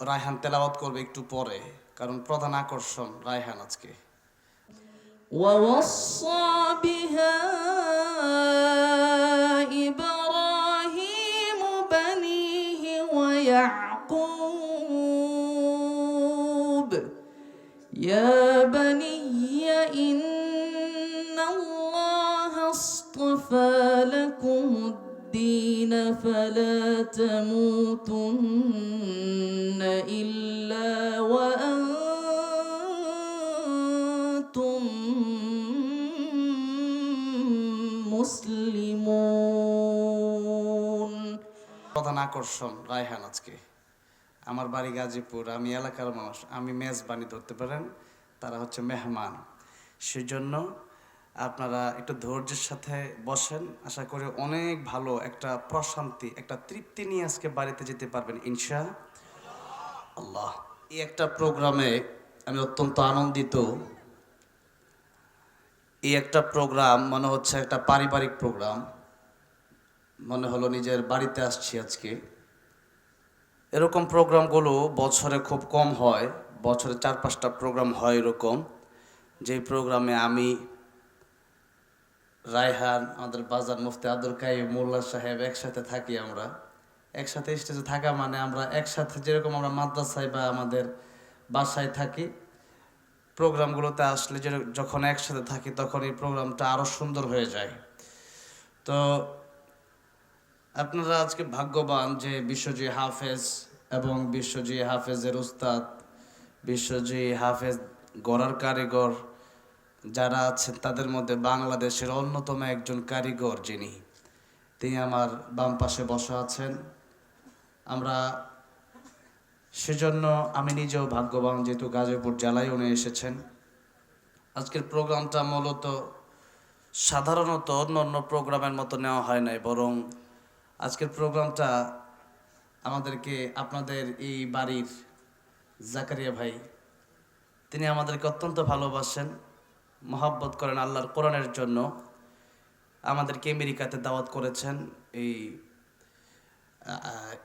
রায়হান তেলাওয়াত করবে একটু পরে, কারণ প্রধান আকর্ষণ রায়হান আজকে। ووصى بها إبراهيم بنيه ويعقوب يا بني إن الله اصطفى لكم الدين فلا تموتن إلا وأنتم মুসলিমুন। প্রধান আকর্ষণ রায়হান আজকে। আমার বাড়ি গাজীপুর, আমি এলাকার মানুষ, আমি মেজবানি ধরতে পারেন, তারা হচ্ছে মেহমান। সেজন্য আপনারা একটু ধৈর্যের সাথে বসেন, আশা করি অনেক ভালো একটা প্রশান্তি, একটা তৃপ্তি নিয়ে আজকে বাড়িতে যেতে পারবেন ইনশা আল্লাহ। এই একটা প্রোগ্রামে আমি অত্যন্ত আনন্দিত। এই একটা প্রোগ্রাম মনে হচ্ছে একটা পারিবারিক প্রোগ্রাম, মনে হলো নিজের বাড়িতে আসছি আজকে। এরকম প্রোগ্রামগুলো বছরে খুব কম হয়, বছরে 4-5টা প্রোগ্রাম হয় এরকম, যেই প্রোগ্রামে আমি, রায়হান, আমাদের বাজার মুফতি আব্দুল কাইয়ুম মোল্লা সাহেব একসাথে থাকি। আমরা একসাথে স্টেজে থাকা মানে আমরা একসাথে যেরকম আমরা মাদ্রাসায় বা আমাদের বাসায় থাকি, প্রোগ্রামগুলোতে আসলে যখন একসাথে থাকি তখন এই প্রোগ্রামটা আরও সুন্দর হয়ে যায়। তো আপনারা আজকে ভাগ্যবান যে বিশ্বজয়ী হাফেজ এবং বিশ্বজয়ী হাফেজের উস্তাদ, বিশ্বজয়ী হাফেজ গড়ার কারিগর যারা আছেন, তাদের মধ্যে বাংলাদেশের অন্যতম একজন কারিগর যিনি, তিনি আমার বাম পাশে বসা আছেন। আমরা সেজন্য আমি নিজেও ভাগ্যবান, যেহেতু গাজীপুর জেলায় উনি এসেছেন। আজকের প্রোগ্রামটা মূলত সাধারণত অন্য প্রোগ্রামের মতো নেওয়া হয় নাই, বরং আজকের প্রোগ্রামটা আমাদেরকে আপনাদের এই বাড়ির জাকারিয়া ভাই, তিনি আমাদেরকে অত্যন্ত ভালোবাসেন, মহব্বত করেন আল্লাহর কোরআনের জন্য। আমাদেরকে আমেরিকাতে দাওয়াত করেছেন এই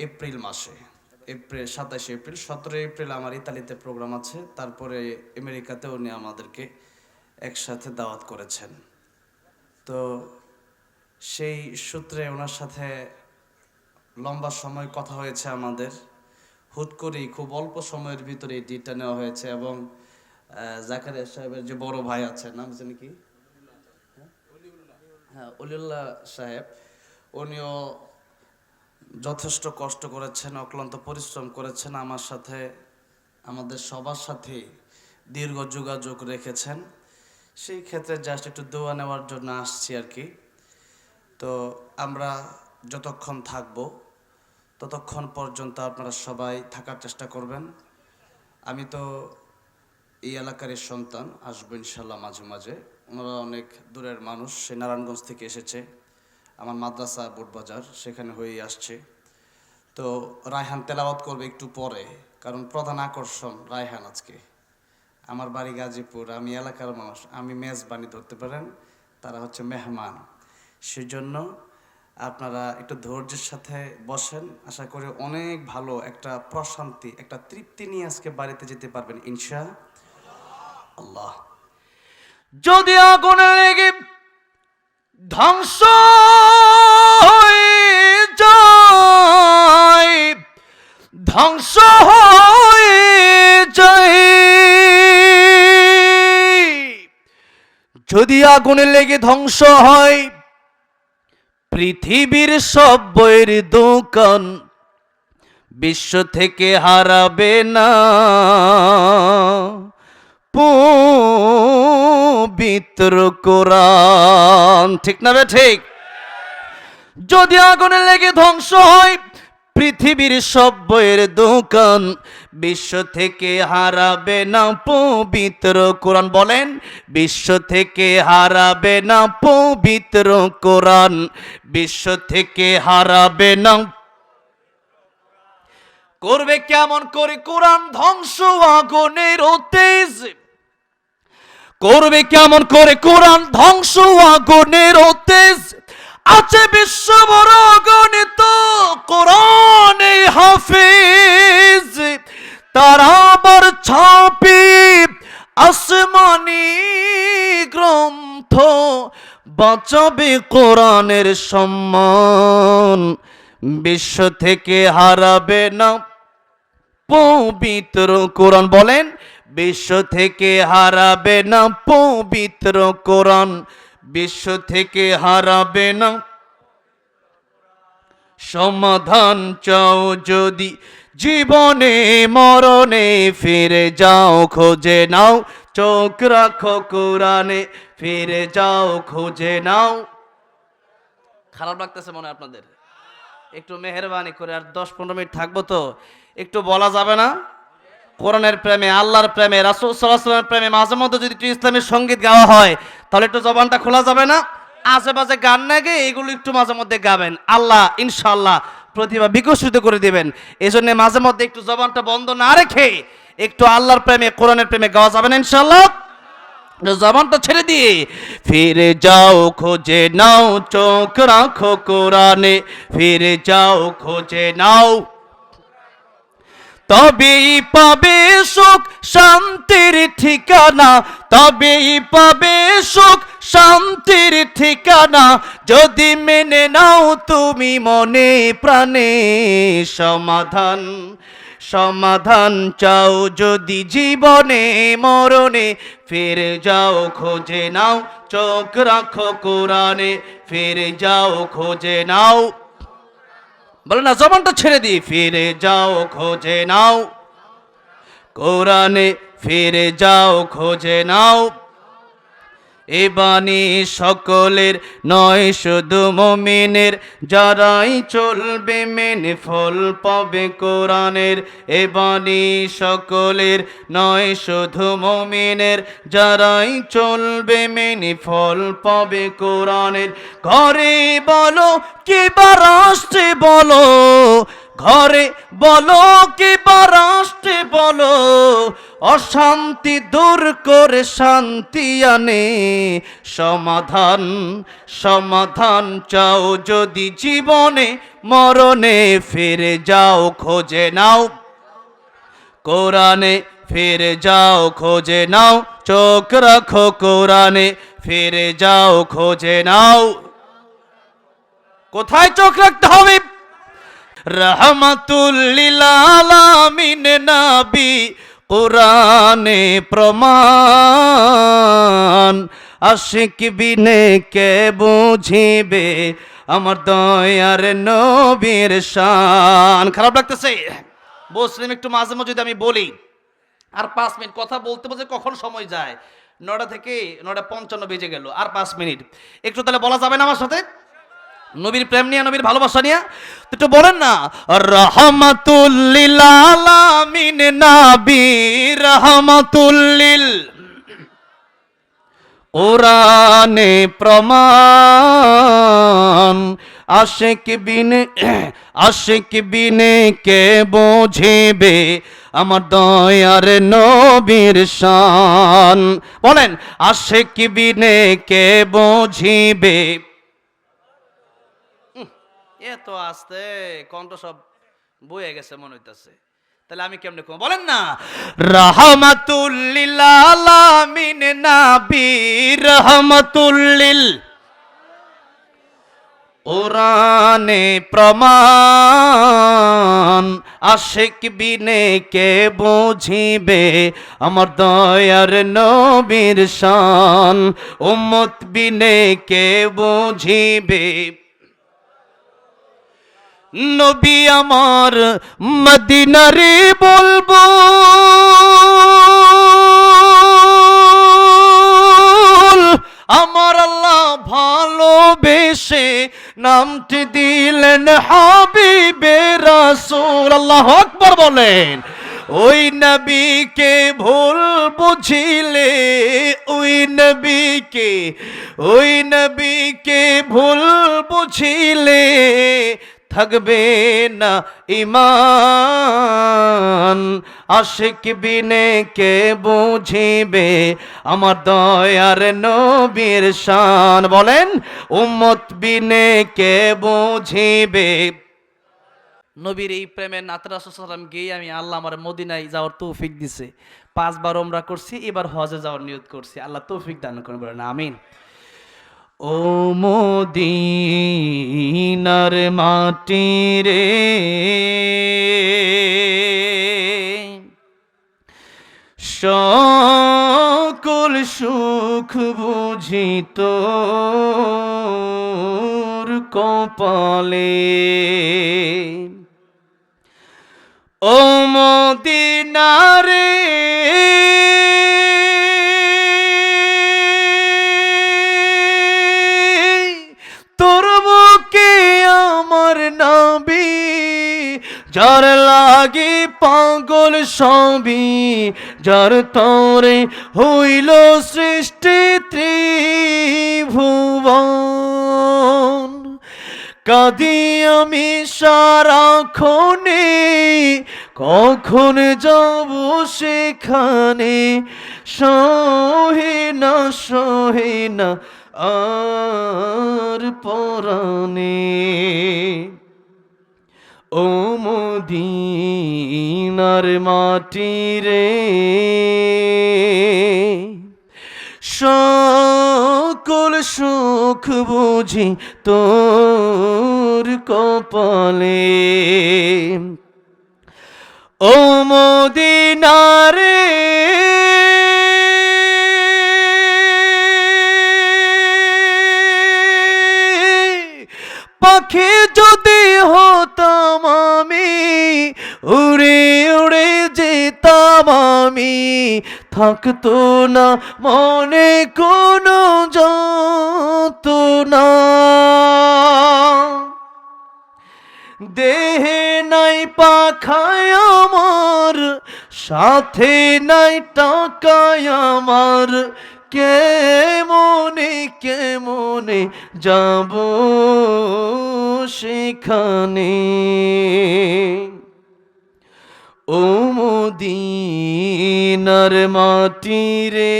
এপ্রিল মাসে, 27 এপ্রিল, 17 এপ্রিল আমার ইতালিতে প্রোগ্রাম আছে, তারপরে আমেরিকাতে উনি আমাদেরকে একসাথে দাওয়াত করেছেন। তো সেই সূত্রে ওনার সাথে লম্বা সময় কথা হয়েছে আমাদের, হুট করেই খুব অল্প সময়ের ভিতরে এই ডিটটা নেওয়া হয়েছে। এবং জাকারিয়া সাহেবের যে বড় ভাই আছে, নাম জানি কি, হ্যাঁ অলিউল্লাহ সাহেব, উনিও যথেষ্ট কষ্ট করেছেন, অক্লান্ত পরিশ্রম করেছেন, আমার সাথে, আমাদের সবার সাথে দীর্ঘ যোগাযোগ রেখেছেন। সেই ক্ষেত্রে জাস্ট একটু দোয়া নেওয়ার জন্য আসছি আর কি। তো আমরা যতক্ষণ থাকব ততক্ষণ পর্যন্ত আপনারা সবাই থাকার চেষ্টা করবেন। আমি তো এই এলাকারই সন্তান, আসবো ইনশাল্লাহ মাঝে মাঝে। ওনারা অনেক দূরের মানুষ, সে নারায়ণগঞ্জ থেকে এসেছে, আমার মাদ্রাসা বোটবাজার সেখানে হয়েই আসছে। তো রায়হান তেলাওয়াত করবে একটু পরে, কারণ প্রধান আকর্ষণ রায়হান আজকে। আমার বাড়ি গাজীপুর, আমি এলাকার মানুষ, আমি মেজবানি ধরতে পারেন, তারা হচ্ছে মেহমান। সেজন্য আপনারা একটু ধৈর্যের সাথে বসেন, আশা করি অনেক ভালো একটা প্রশান্তি, একটা তৃপ্তি নিয়ে আজকে বাড়িতে যেতে পারবেন ইনশা আল্লাহ। যদি আগুনে লেগে ধ্বংস হয়ে যায়, ধ্বংস হয়ে যায়, যদি আগুনে লেগে ধ্বংস হয় পৃথিবীর সব বইয়ের দোকান, বিশ্ব থেকে হারাবে না পবিত্র কোরআন। ঠিক না বে ঠিক? যদি আগুনে লেগে ধ্বংস হয় পৃথিবীর সব বইয়ের দোকান, বিশ্ব থেকে হারাবে না পবিত্র কোরআন। বলেন, বিশ্ব থেকে হারাবে না পবিত্র কোরআন, বিশ্ব থেকে হারাবে না। করবে কেমন করে কোরআন ধ্বংস আগুনের তেজ, করবে কেমন করে কোরআন ধ্বংস আগুনের তেজ। আছে বিশ্ব বড় গণিত কোরআনে হাফেজ, অর্থ বাঁচাবে কোরআনের সম্মান, বিশ্ব থেকে হারাবে না পবিত্র কোরআন। বলেন, বিশ্ব থেকে হারাবে না পবিত্র কোরআন, বিশ্ব থেকে হারাবে না। সমাধান চাও যদি জীবনে মরণে, ফিরে যাও খোঁজে নাও, চোখ রাখো কোরআনে, ফিরে যাও খোঁজে নাও। খারাপ লাগতেছে মনে হয় আপনাদের? একটু মেহেরবানি করে, আর 10-15 মিনিট থাকবো তো, একটু বলা যাবে না? কোরআনের প্রেমে, আল্লাহর প্রেমে, রাসূল সাল্লাল্লাহু আলাইহি ওয়াসাল্লামের প্রেমে মাঝে মধ্যে যদি একটু ইসলামী সঙ্গীত গাওয়া হয়, তাহলে একটু জবানটা খোলা যাবে না? আশেপাশে গান না গেয়ে এগুলো একটু মাঝে মধ্যে গাবেন, আল্লাহ ইনশাআল্লাহ প্রতিভা বিকশিত করে দিবেন। এই জন্য মাঝে মধ্যে একটু জবানটা বন্ধ না রেখে একটু আল্লাহর প্রেমে, কোরআনের প্রেমে গাওয়া যাবে না ইনশাআল্লাহ? জবানটা ছেড়ে দিয়ে ফিরে যাও খোঁজে নাও, চোখ রাখো কোরআনে, ফিরে যাও খোঁজে নাও। তবেই পাবে সুখ শান্তির ঠিকানা, তবেই পাবে সুখ শান্তির ঠিকানা, যদি মেনে নাও তুমি মনে প্রাণে সমাধান। সমাধান চাও যদি জীবনে মরণে, ফিরে যাও খোঁজে নাও, চোখ রাখো কোরআনে, ফিরে যাও খোঁজে নাও। বলে না, জবানটা ছেড়ে দিই, ফিরে যাও খোঁজে নাও কোরআনে, ফিরে যাও খোঁজে নাও। এ বাণী সকলের নয় শুধু মুমিনের, যারাই চলবে মেনে ফল পাবে কোরআনের। এ বাণী সকলের নয় শুধু মুমিনের, যারাই চলবে মেনে ফল পাবে কোরআনের। ঘরে বলো কিবা রাষ্ট্রে বলো, ঘরে বলো কিবা রাষ্ট্রে বলো, অশান্তি দূর করে শান্তি আনে সমাধান। সমাধান চাও যদি জীবনে মরণে, ফিরে যাও খোঁজে নাও কোরআনে, ফিরে যাও খোঁজে নাও, চোখ রাখো কোরআনে, ফিরে যাও খোঁজে নাও। কোথায় চোখ রাখতে হবে? রহমাতুল লিল আলামিন নবী কোরআনে প্রমাণ, আশিক বিনে কে বুঝিবে আমার দয়ার নবীর শান। খারাপ লাগতেছে? বসলিম একটু মাঝে মাঝে যদি আমি বলি, আর 5 মিনিট কথা বলতে বলতে কখন সময় যায়, 9টা থেকে 9:55 বেজে গেল, আর 5 মিনিট। একটু তাহলে বলা যাবে না আমার সাথে? নবীর প্রেম নিয়ে, নবীর ভালোবাসা নিয়ে একটু বলেন না, রহমাতুল লিল আলামিন নবী, রহমাতুল লিল কোরআনে প্রমাণ, আশিক বিনে কে বুঝিবে আমার দয়ার নবীর শান। বলেন, আশিক বিনে কে বুঝিবে। এত আস্তে কণ্ঠ সব বয়ে গেছে মনে হইতেছে, তাহলে আমি কেমনে কম? বলেন না, রাহমাতুল লিল আলামিন নবী, রাহমাতুল লিল কোরআনে প্রমাণ, আশিক বিনে কে বুঝিবে আমার দয়ার নবীর শান, উম্মত বিনে কে বুঝিবে। নবী আমার মদিনারে বলবো, আমার আল্লাহ ভালোবেসে নামটি দিলেন হাবিবে রাসূল। আল্লাহু আকবার বলেন। ওই নবীকে ভুল বুঝিলে, ওই নবীকে ভুল বুঝিলে থাকবে না ঈমান, আশিক বিনে কে বুঝিবে আমার দয়ার নবীর শান। বলেন, উম্মত বিনে কে বুঝিবে। নবীর এই প্রেমের নাত রাসূল সাল্লাল্লাহু আলাইহি ওয়াসাল্লাম গিয়ে আমি আল্লাহ আমার মদিনায় যাওয়ার তৌফিক দিছে। 5 বার উমরা করছি, এবার হজে যাওয়ার নিয়ত করছি। আল্লাহ তৌফিক দান করুন, বলেন আমিন। ও মদিনার মাটি রে, সকল সুখ বুঝি তোর কপালে। ও মদিনা রে, তোর বুকে আমার নবী, যার লাগি পাগল সবই, যার তরে হইল সৃষ্টি ত্রিভুবন। কাঁদি আমি সারাক্ষণে, কখন যাব সেখানে, সহে না আর পরাণে। ও মদিনার মাটি রে, সকল সুখ বুঝি তোর কপালে। ও মদিনা রে, পাখি যদি হতাম আমি, উড়ে উড়ে যেতাম আমি, থাকতো না মনে কোনো যন্ত্রণা। দেহে নাই পাখায় আমার, সাথে নাই টাকায় আমার, কেমনে যাব সেখানে। ও মদিনার মাটি রে,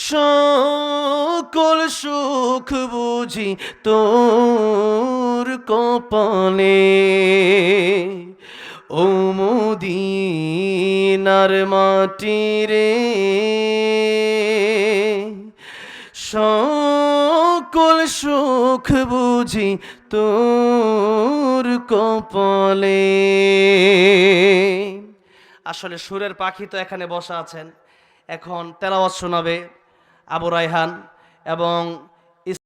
সকল সুখ বুঝি তোর কপালে। ও মদিনার মাটি রে, সকল সুখ বুঝি তোর কপালে। আসলে সুরের পাখি তো এখানে বসা আছেন, এখন তেলাওয়াত শোনাবে আবু রায়হান এবং